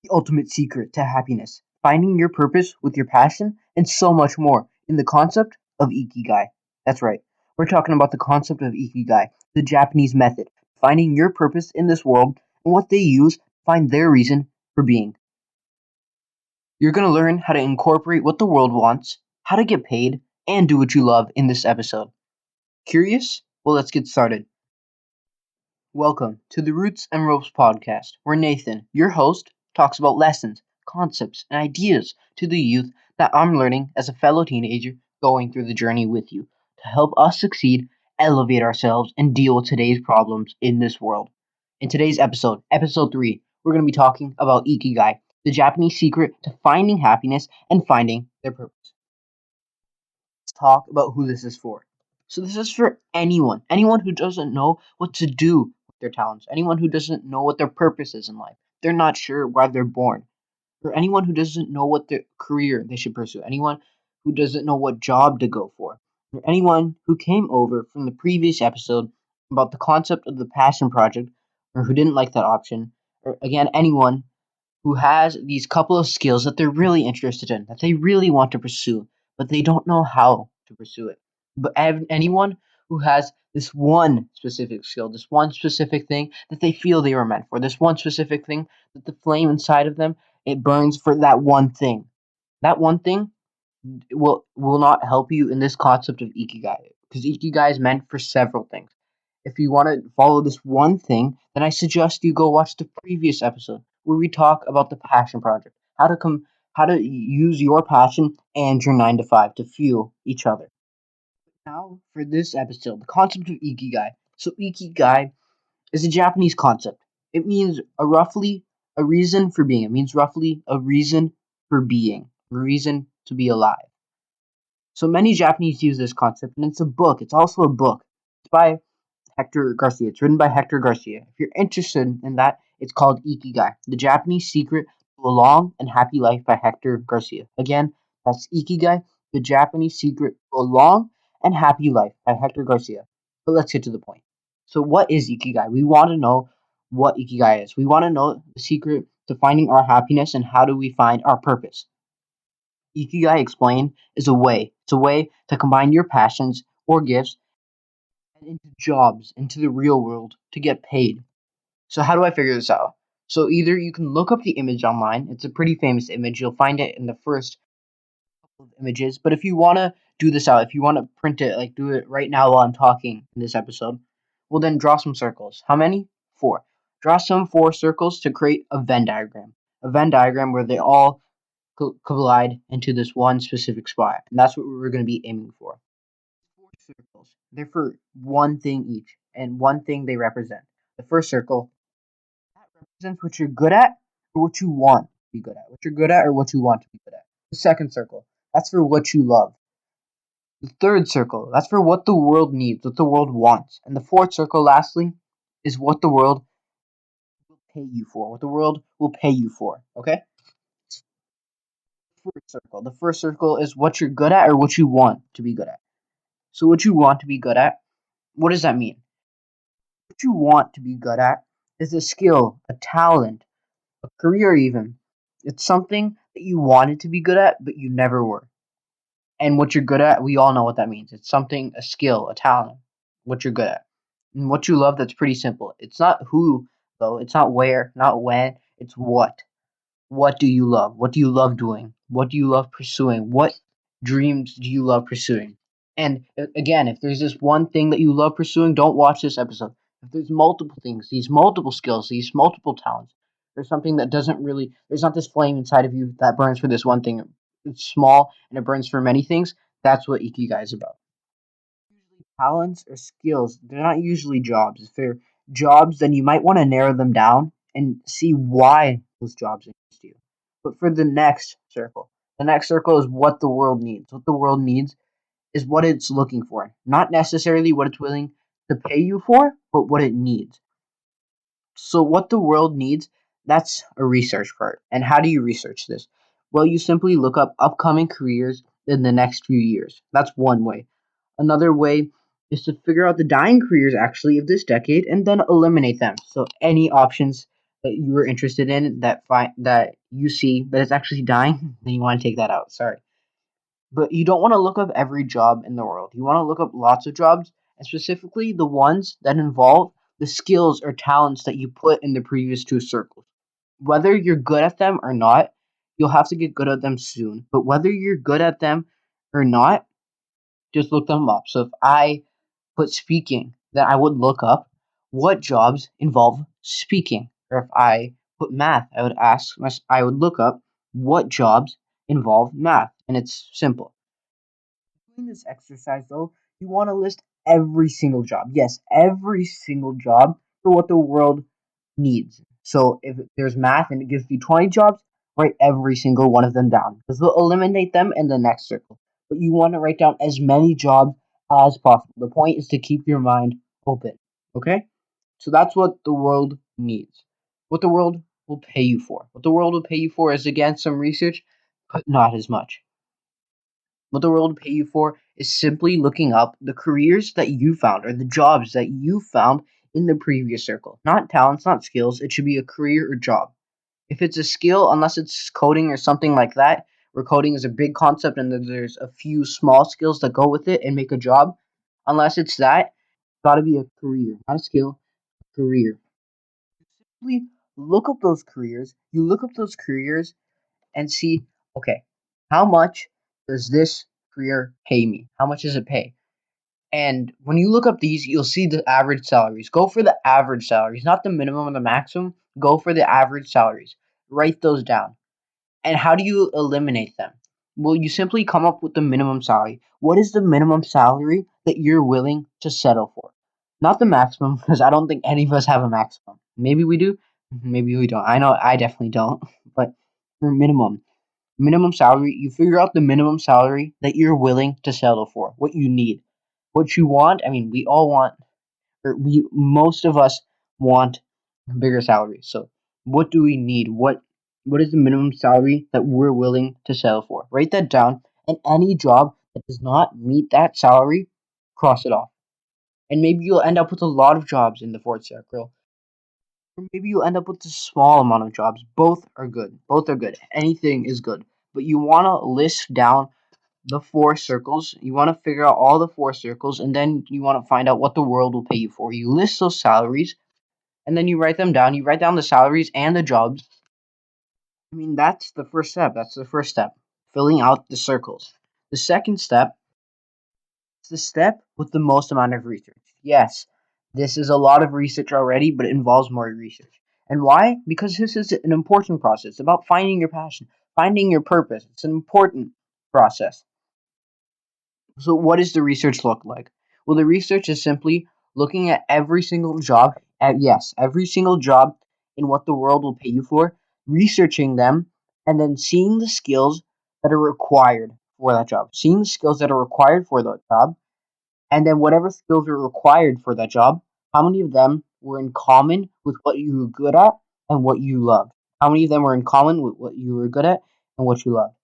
ultimate secret to happiness, finding your purpose with your passion, and so much more in the concept of Ikigai. That's right, we're talking about the concept of Ikigai, the Japanese method, finding your purpose in this world and what they use to find their reason for being. You're going to learn how to incorporate what the world wants, how to get paid, and do what you love in this episode. Curious? Well, let's get started. Welcome to the Roots and Ropes podcast, where Nathan, your host, talks about lessons, concepts, and ideas to the youth that I'm learning as a fellow teenager going through the journey with you to help us succeed, elevate ourselves, and deal with today's problems in this world. In today's episode, episode 3, we're going to be talking about Ikigai, the Japanese secret to finding happiness and finding their purpose. Let's talk about who this is for. So this is for anyone who doesn't know what to do with their talents, anyone who doesn't know what their purpose is in life. They're not sure why they're born. For anyone who doesn't know what their career they should pursue, anyone who doesn't know what job to go for, or anyone who came over from the previous episode about the concept of the passion project, or who didn't like that option, or again, anyone who has these couple of skills that they're really interested in, that they really want to pursue, but they don't know how to pursue it. But anyone who has this one specific skill, this one specific thing that they feel they were meant for, this one specific thing that the flame inside of them, it burns for that one thing. That one thing will not help you in this concept of Ikigai, because Ikigai is meant for several things. If you want to follow this one thing, then I suggest you go watch the previous episode where we talk about the passion project, how to use your passion and your 9 to 5 to fuel each other. Now, for this episode, the concept of Ikigai. So, Ikigai is a Japanese concept. It means a reason for being. It means roughly a reason for being, a reason to be alive. So many Japanese use this concept, and it's a book. It's also a book. It's by Hector Garcia. It's written by Hector Garcia. If you're interested in that, it's called Ikigai, The Japanese Secret to a Long and Happy Life by Hector Garcia. Again, that's Ikigai, The Japanese Secret to a Long and Happy Life by Hector Garcia. But let's get to the point. So what is Ikigai? We want to know what Ikigai is. We want to know the secret to finding our happiness and how do we find our purpose. Ikigai explained is a way. It's a way to combine your passions or gifts into jobs, into the real world to get paid. So how do I figure this out? So either you can look up the image online. It's a pretty famous image. You'll find it in the first couple of images. But if you want to do this out, if you want to print it, like do it right now while I'm talking in this episode, well then draw some circles. How many? 4. Draw some 4 circles to create a Venn diagram. A Venn diagram where they all collide into this one specific spot. And that's what we're going to be aiming for. 4 circles. They're for one thing each, and one thing they represent. The first circle, that represents what you're good at or what you want to be good at. What you're good at or what you want to be good at. The second circle, that's for what you love. The third circle, that's for what the world needs, what the world wants. And the fourth circle, lastly, is what the world will pay you for. What the world will pay you for. Okay? First circle. The first circle is what you're good at or what you want to be good at. So what you want to be good at, what does that mean? What you want to be good at is a skill, a talent, a career even. It's something that you wanted to be good at, but you never were. And what you're good at, we all know what that means. It's something, a skill, a talent, what you're good at. And what you love, that's pretty simple. It's not who, though. It's not where, not when. It's what. What do you love? What do you love doing? What do you love pursuing? What dreams do you love pursuing? And again, if there's this one thing that you love pursuing, don't watch this episode. If there's multiple things, these multiple skills, these multiple talents, there's something that doesn't really, there's not this flame inside of you that burns for this one thing. It's small and it burns for many things. That's what Ikigai is about. Usually talents or skills, they're not usually jobs. If they're jobs, then you might want to narrow them down and see why those jobs interest you. But for the next circle is what the world needs. What the world needs is what it's looking for, not necessarily what it's willing to pay you for, but what it needs. So, what the world needs, that's a research part. And how do you research this? Well, you simply look up upcoming careers in the next few years. That's one way. Another way is to figure out the dying careers actually of this decade and then eliminate them. So, any options that you were interested in that you see that it's actually dying, then you want to take that out. Sorry. But you don't want to look up every job in the world. You want to look up lots of jobs, and specifically the ones that involve the skills or talents that you put in the previous two circles. Whether you're good at them or not, you'll have to get good at them soon. But whether you're good at them or not, just look them up. So if I put speaking, then I would look up what jobs involve speaking. Or if I put math, I would look up what jobs involve math. And it's simple. Doing this exercise though, you want to list every single job. Yes, every single job for what the world needs. So if there's math and it gives you 20 jobs, write every single one of them down because we'll eliminate them in the next circle. But you want to write down as many jobs as possible. The point is to keep your mind open. Okay? So that's what the world needs. What the world will pay you for. What the world will pay you for is again some research, but not as much. What the world will pay you for is simply looking up the careers that you found or the jobs that you found in the previous circle. Not talents, not skills. It should be a career or job. If it's a skill, unless it's coding or something like that, where coding is a big concept and then there's a few small skills that go with it and make a job, unless it's that, it's got to be a career, not a skill, a career. Simply look up those careers. You look up those careers and see, okay, how much does this career pay me? How much does it pay? And when you look up these, you'll see the average salaries. Go for the average salaries, not the minimum or the maximum. Go for the average salaries. Write those down. And how do you eliminate them? Well, you simply come up with the minimum salary. What is the minimum salary that you're willing to settle for? Not the maximum, because I don't think any of us have a maximum. Maybe we do, maybe we don't. I know I definitely don't. But for minimum salary, you figure out the minimum salary that you're willing to settle for, what you need, what you want. I mean, we all want, or we most of us want bigger salaries. So, what do we need? What is the minimum salary that we're willing to settle for? Write that down, and any job that does not meet that salary, cross it off. And maybe you'll end up with a lot of jobs in the fourth circle, or maybe you'll end up with a small amount of jobs. Both are good. Both are good. Anything is good. But you want to list down the four circles. You want to figure out all the four circles, and then you want to find out what the world will pay you for. You list those salaries, and then you write them down. You write down the salaries and the jobs. I mean, that's the first step. That's the first step, filling out the circles. The second step is the step with the most amount of research. Yes, this is a lot of research already, but it involves more research. And why? Because this is an important process about finding your passion, finding your purpose. It's an important process. So, what does the research look like? Well, the research is simply looking at every single job, every single job in what the world will pay you for, researching them, and then seeing the skills that are required for that job, seeing the skills that are required for that job, and then whatever skills are required for that job, how many of them were in common with what you were good at and what you loved? How many of them were in common with what you were good at and what you loved?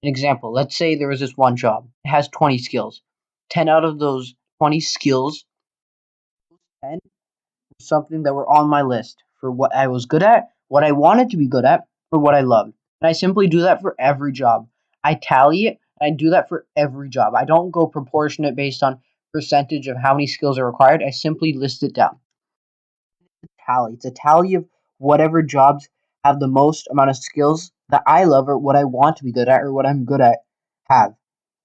An example, let's say there was this one job. It has 20 skills. 10 out of those 20 skills, 10 were something that were on my list for what I was good at, what I wanted to be good at, or what I loved. And I simply do that for every job. I tally it, and I do that for every job. I don't go proportionate based on percentage of how many skills are required. I simply list it down. Tally. It's a tally of whatever jobs have the most amount of skills that I love or what I want to be good at or what I'm good at have.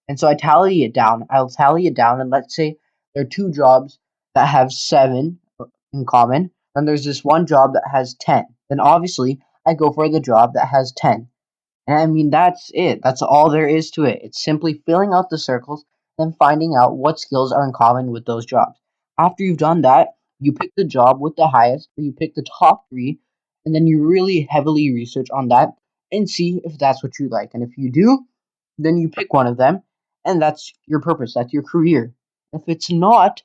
And so I tally it down. I'll tally it down, and let's say there are two jobs that have seven in common, and there's this one job that has 10. Then obviously I go for the job that has 10. And I mean, that's it. That's all there is to it. It's simply filling out the circles, then finding out what skills are in common with those jobs. After you've done that, you pick the job with the highest, or you pick the top three, and then you really heavily research on that and see if that's what you like. And if you do, then you pick one of them, and that's your purpose, that's your career. If it's not,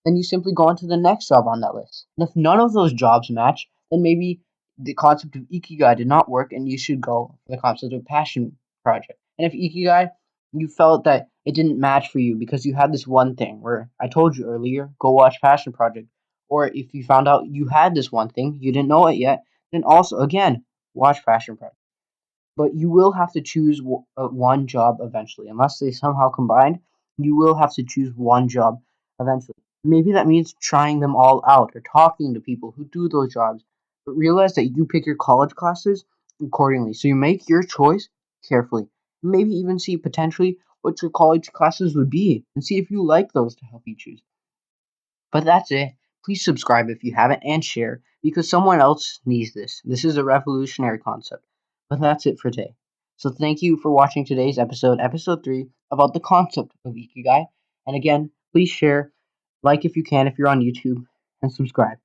then you simply go on to the next job on that list. And if none of those jobs match, then maybe the concept of Ikigai did not work and you should go for the concept of passion project. And if Ikigai, you felt that it didn't match for you because you had this one thing where I told you earlier, go watch Passion Project. Or if you found out you had this one thing, you didn't know it yet, And also, again, watch Fashion Prep. But you will have to choose one job eventually. Unless they somehow combine, you will have to choose one job eventually. Maybe that means trying them all out or talking to people who do those jobs. But realize that you pick your college classes accordingly. So you make your choice carefully. Maybe even see potentially what your college classes would be and see if you like those to help you choose. But that's it. Please subscribe if you haven't and share because someone else needs this. This is a revolutionary concept. But that's it for today. So thank you for watching today's episode 3, about the concept of Ikigai. And again, please share, like if you can if you're on YouTube, and subscribe.